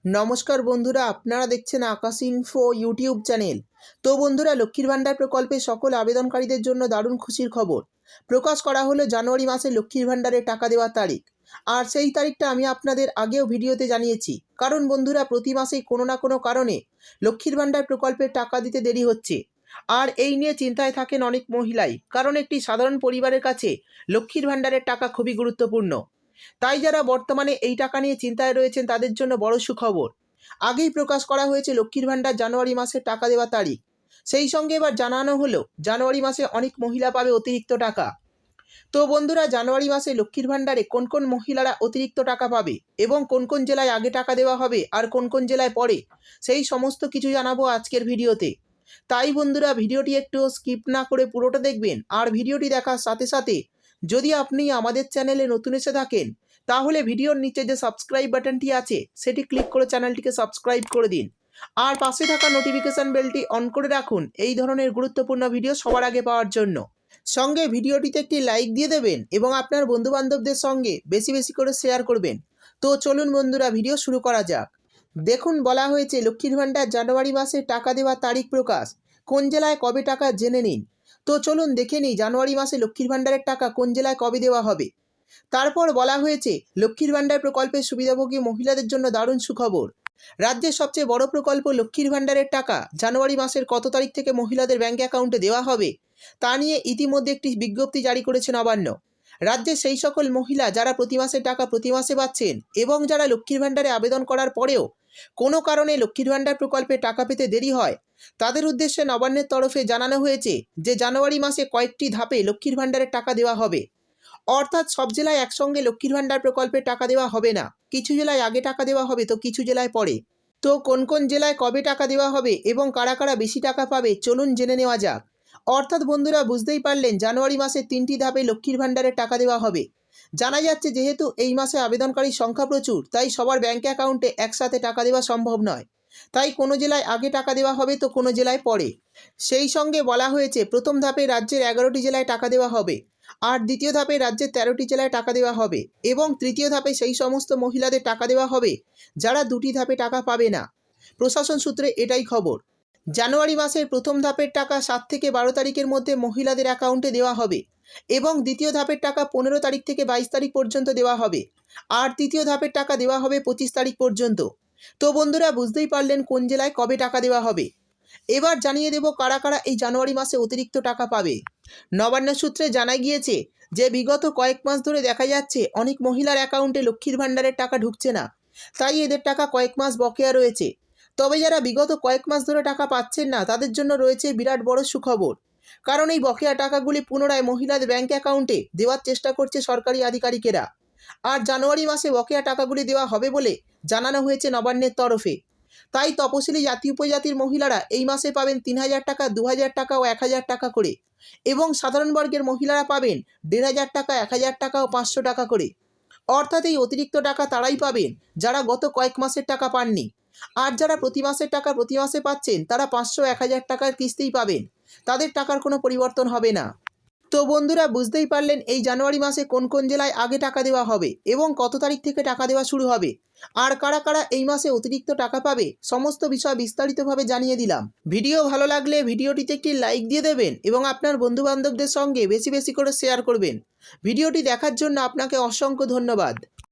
নমস্কার বন্ধুরা, আপনারা দেখছেন আকাশ ইনফো ইউটিউব চ্যানেল। তো বন্ধুরা, লক্ষ্মীর ভাণ্ডার প্রকল্পে সকল আবেদনকারীদের জন্য দারুণ খুশির খবর প্রকাশ করা হলো। জানুয়ারি মাসে লক্ষ্মীর ভাণ্ডারে টাকা দেওয়ার তারিখ, আর সেই তারিখটা আমি আপনাদের আগেও ভিডিওতে জানিয়েছি। কারণ বন্ধুরা, প্রতি মাসেই কোনো না কোনো কারণে লক্ষ্মীর ভাণ্ডার প্রকল্পে টাকা দিতে দেরি হচ্ছে, আর এই নিয়ে চিন্তায় থাকেন অনেক মহিলাই। কারণ একটি সাধারণ পরিবারের কাছে লক্ষ্মীর ভাণ্ডারের টাকা খুবই গুরুত্বপূর্ণ। তাই যারা বর্তমানে এই টাকা নিয়ে চিন্তায় রয়েছেন তাদের জন্য বড় সুখবর। আগেই প্রকাশ করা হয়েছে লক্ষ্মীর ভাণ্ডার জানুয়ারি মাসে টাকা দেওয়ার তারিখ। সেই সঙ্গে এবার জানানো হলো জানুয়ারি মাসে অনেক মহিলা পাবে অতিরিক্ত টাকা। তো বন্ধুরা, জানুয়ারি মাসে লক্ষ্মীর ভাণ্ডারে কোন কোন মহিলারা অতিরিক্ত টাকা পাবে এবং কোন কোন জেলায় আগে টাকা দেওয়া হবে আর কোন কোন জেলায় পরে, সেই সমস্ত কিছু জানাবো আজকের ভিডিওতে। তাই বন্ধুরা, ভিডিওটি একটু স্কিপ না করে পুরোটা দেখবেন। আর ভিডিওটি দেখার সাথে সাথে যদি আপনি আমাদের চ্যানেলে নতুন এসে থাকেন, তাহলে ভিডিওর নিচে যে সাবস্ক্রাইব বাটনটি আছে সেটি ক্লিক করে চ্যানেলটিকে সাবস্ক্রাইব করে দিন। আর পাশে থাকা নোটিফিকেশন বেলটি অন করে রাখুন এই ধরনের গুরুত্বপূর্ণ ভিডিও সবার আগে পাওয়ার জন্য। সঙ্গে ভিডিওটিতে একটি লাইক দিয়ে দেবেন এবং আপনার বন্ধুবান্ধবদের সঙ্গে বেশি বেশি করে শেয়ার করবেন। তো চলুন বন্ধুরা, ভিডিও শুরু করা যাক। দেখুন, বলা হয়েছে লক্ষ্মীর ভাণ্ডার জানুয়ারি মাসে টাকা দেওয়ার তারিখ প্রকাশ, কোন জেলায় কবে টাকা জেনে নিন। তো চলুন দেখে নিই জানুয়ারি মাসে লক্ষ্মীর ভাণ্ডারের টাকা কোন জেলায় কবে দেওয়া হবে। তারপর বলা হয়েছে লক্ষ্মীর ভাণ্ডার প্রকল্পের সুবিধাভোগী মহিলাদের জন্য দারুণ সুখবর। রাজ্যের সবচেয়ে বড় প্রকল্প লক্ষ্মীর ভাণ্ডারের টাকা জানুয়ারি মাসের কত তারিখ থেকে মহিলাদের ব্যাঙ্ক অ্যাকাউন্টে দেওয়া হবে তা নিয়ে ইতিমধ্যে একটি বিজ্ঞপ্তি জারি করেছে নবান্ন। রাজ্যের সেই সকল মহিলা যারা প্রতি মাসের টাকা প্রতি মাসে পাচ্ছেন এবং যারা লক্ষ্মীর ভাণ্ডারে আবেদন করার পরেও কোনো কারণে লক্ষ্মীর ভাণ্ডার প্রকল্পে টাকা পেতে দেরি হয়, তাদের উদ্দেশ্যে নবান্নের তরফে জানানো হয়েছে যে জানুয়ারি মাসে কয়েকটি ধাপে লক্ষ্মীর ভাণ্ডারের টাকা দেওয়া হবে। অর্থাৎ সব জেলায় একসঙ্গে লক্ষ্মীর ভাণ্ডার প্রকল্পে টাকা দেওয়া হবে না, কিছু জেলায় আগে টাকা দেওয়া হবে তো কিছু জেলায় পরে। তো কোন কোন জেলায় কবে টাকা দেওয়া হবে এবং কারা কারা বেশি টাকা পাবে চলুন জেনে নেওয়া যাক। অর্থাৎ বন্ধুরা, বুঝতেই পারলেন জানুয়ারি মাসে 3টি ধাপে লক্ষ্মীর ভাণ্ডারে টাকা দেওয়া হবে। জানা যাচ্ছে যেহেতু এই মাসে আবেদনকারীর সংখ্যা প্রচুর, তাই সবার ব্যাঙ্ক অ্যাকাউন্টে একসাথে টাকা দেওয়া সম্ভব নয়। তাই কোনো জেলায় আগে টাকা দেওয়া হবে তো কোনো জেলায় পরে। সেই সঙ্গে বলা হয়েছে প্রথম ধাপে রাজ্যের 11টি জেলায় টাকা দেওয়া হবে, আর দ্বিতীয় ধাপে রাজ্যের 13টি জেলায় টাকা দেওয়া হবে, এবং তৃতীয় ধাপে সেই সমস্ত মহিলাদের টাকা দেওয়া হবে যারা 2টি ধাপে টাকা পাবে না। প্রশাসন সূত্রে এটাই খবর। জানুয়ারি মাসের প্রথম ধাপের টাকা 7 থেকে 12 তারিখের মধ্যে মহিলাদের অ্যাকাউন্টে দেওয়া হবে, এবং দ্বিতীয় ধাপের টাকা 15 তারিখ থেকে 22 তারিখ পর্যন্ত দেওয়া হবে, আর তৃতীয় ধাপের টাকা দেওয়া হবে 25 তারিখ পর্যন্ত। তো বন্ধুরা, বুঝতেই পারলেন কোন জেলায় কবে টাকা দেওয়া হবে। এবার জানিয়ে দেব কারা কারা এই জানুয়ারি মাসে অতিরিক্ত টাকা পাবে। নবান্ন সূত্রে জানা গিয়েছে যে বিগত কয়েক মাস ধরে দেখা যাচ্ছে অনেক মহিলার অ্যাকাউন্টে লক্ষ্মীর ভাণ্ডারের টাকা ঢুকছে না, তাই এদের টাকা কয়েক মাস বকেয়া রয়েছে। তবে যারা বিগত কয়েক মাস ধরে টাকা পাচ্ছেন না তাদের জন্য রয়েছে বিরাট বড় সুখবর। কারণ এই বকেয়া টাকাগুলি পুনরায় মহিলাদের ব্যাঙ্ক অ্যাকাউন্টে দেওয়ার চেষ্টা করছে সরকারি আধিকারিকেরা। আর জানুয়ারি মাসে বকেয়া টাকাগুলি দেওয়া হবে বলে জানানো হয়েছে নবান্নের তরফে। তাই তপশিলি জাতি উপজাতির মহিলারা এই মাসে পাবেন 3000 টাকা, 2000 টাকা ও 1000 টাকা করে, এবং সাধারণ বর্গের মহিলারা পাবেন 1500 টাকা, 1000 টাকা ও 500 টাকা করে। অর্থাৎ এই অতিরিক্ত টাকা তারাই পাবেন যারা গত কয়েক মাসের টাকা পাননি। আর যারা প্রতি মাসের টাকা প্রতি মাসে পাচ্ছেন তারা 500-1000 টাকার কিস্তিই পাবেন, তাদের টাকার কোনো পরিবর্তন হবে না। তো বন্ধুরা, বুঝতেই পারলেন এই জানুয়ারি মাসে কোন কোন জেলায় আগে টাকা দেওয়া হবে এবং কত তারিখ থেকে টাকা দেওয়া শুরু হবে, আর কারা কারা এই মাসে অতিরিক্ত টাকা পাবে, সমস্ত বিষয় বিস্তারিতভাবে জানিয়ে দিলাম। ভিডিও ভালো লাগলে ভিডিওটিতে একটি লাইক দিয়ে দেবেন এবং আপনার বন্ধুবান্ধবদের সঙ্গে বেশি বেশি করে শেয়ার করবেন। ভিডিওটি দেখার জন্য আপনাকে অসংখ্য ধন্যবাদ।